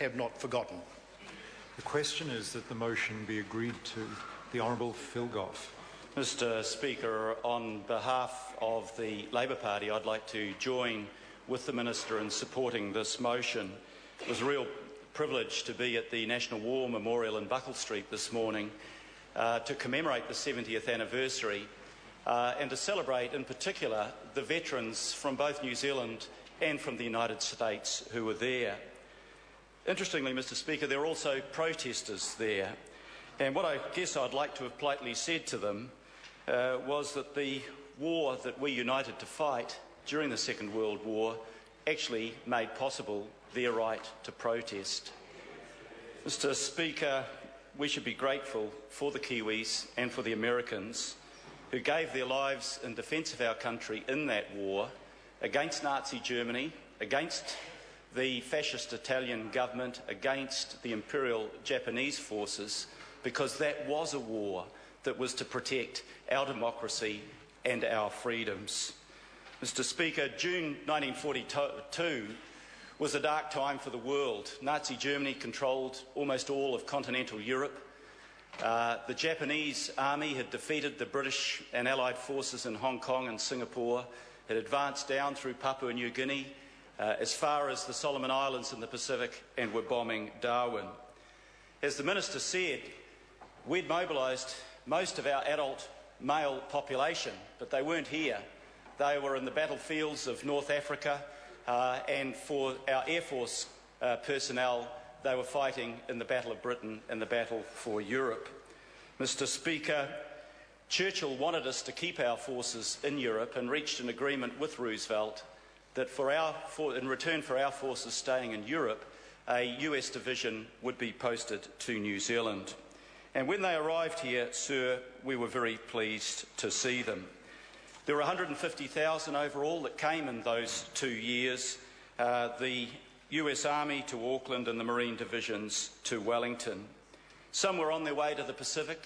have not forgotten. The question is that the motion be agreed to. The Honourable Phil Goff. Mr Speaker, on behalf of the Labor Party, I'd like to join with the Minister in supporting this motion. It was a real privilege to be at the National War Memorial in Buckle Street this morning to commemorate the 70th anniversary and to celebrate in particular the veterans from both New Zealand and from the United States who were there. Interestingly, Mr Speaker, there were also protesters there, and what I guess I'd like to have politely said to them was that the war that we united to fight during the Second World War actually made possible their right to protest. Mr Speaker, we should be grateful for the Kiwis and for the Americans who gave their lives in defence of our country in that war against Nazi Germany, against the fascist Italian government, against the Imperial Japanese forces, because that was a war that was to protect our democracy and our freedoms. Mr Speaker, June 1942 was a dark time for the world. Nazi Germany controlled almost all of continental Europe. The Japanese army had defeated the British and Allied forces in Hong Kong and Singapore, had advanced down through Papua New Guinea as far as the Solomon Islands in the Pacific, and were bombing Darwin. As the Minister said, we'd mobilised most of our adult male population, but they weren't here. They were in the battlefields of North Africa, and for our Air Force personnel, they were fighting in the Battle of Britain and the battle for Europe. Mr Speaker, Churchill wanted us to keep our forces in Europe and reached an agreement with Roosevelt that in return for our forces staying in Europe, a US division would be posted to New Zealand. And when they arrived here, sir, we were very pleased to see them. There were 150,000 overall that came in those 2 years, the US Army to Auckland and the Marine divisions to Wellington. Some were on their way to the Pacific,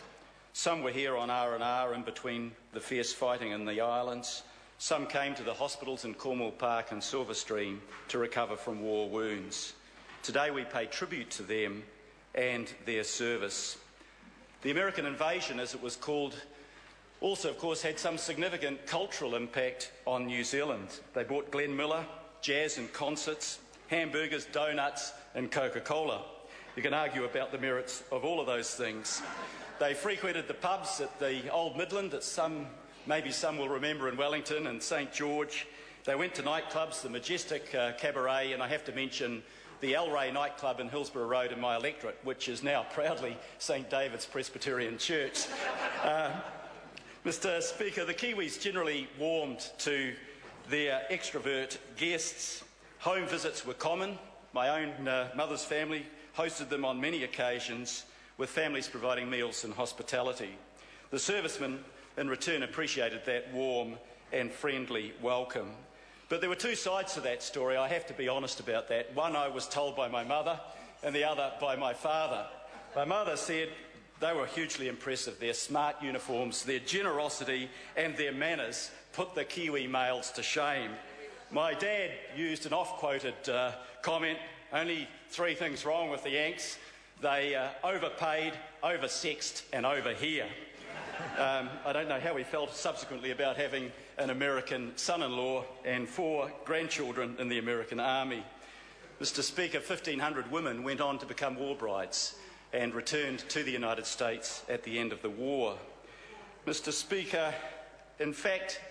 some were here on R&R in between the fierce fighting in the islands. Some came to the hospitals in Cornwall Park and Silverstream to recover from war wounds. Today we pay tribute to them and their service. The American invasion, as it was called, also of course had some significant cultural impact on New Zealand. They brought Glenn Miller, jazz and concerts, hamburgers, donuts and Coca-Cola. You can argue about the merits of all of those things. They frequented the pubs at the Old Midland that maybe some will remember in Wellington and St George. They went to nightclubs, the Majestic Cabaret, and I have to mention the El Rey nightclub in Hillsborough Road in my electorate, which is now proudly St David's Presbyterian Church. Mr Speaker, the Kiwis generally warmed to their extrovert guests. Home visits were common. My own mother's family hosted them on many occasions, with families providing meals and hospitality. The servicemen in return appreciated that warm and friendly welcome. But there were two sides to that story. I have to be honest about that. One I was told by my mother and the other by my father. My mother said they were hugely impressive. Their smart uniforms, their generosity and their manners put the Kiwi males to shame. My dad used an oft-quoted comment, only three things wrong with the Yanks. They overpaid, oversexed and over here. I don't know how he felt subsequently about having an American son-in-law and 4 grandchildren in the American Army. Mr Speaker, 1,500 women went on to become war brides and returned to the United States at the end of the war. Mr Speaker, in fact,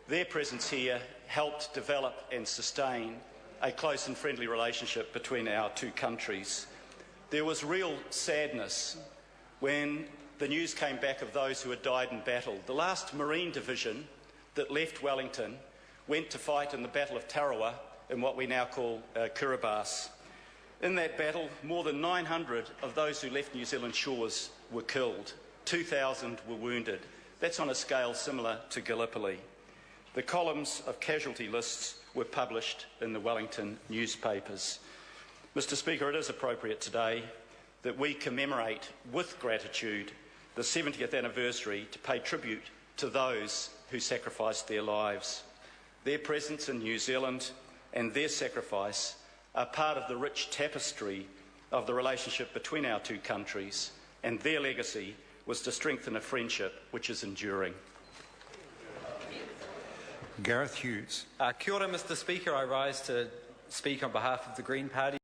their presence here helped develop and sustain a close and friendly relationship between our two countries. There was real sadness when the news came back of those who had died in battle. The last Marine division that left Wellington went to fight in the Battle of Tarawa in what we now call Kiribati. In that battle, more than 900 of those who left New Zealand shores were killed. 2,000 were wounded. That's on a scale similar to Gallipoli. The columns of casualty lists were published in the Wellington newspapers. Mr Speaker, it is appropriate today that we commemorate with gratitude the 70th anniversary to pay tribute to those who sacrificed their lives. Their presence in New Zealand and their sacrifice are part of the rich tapestry of the relationship between our two countries, and their legacy was to strengthen a friendship which is enduring. Gareth Hughes. Kia ora, Mr. Speaker. I rise to speak on behalf of the Green Party.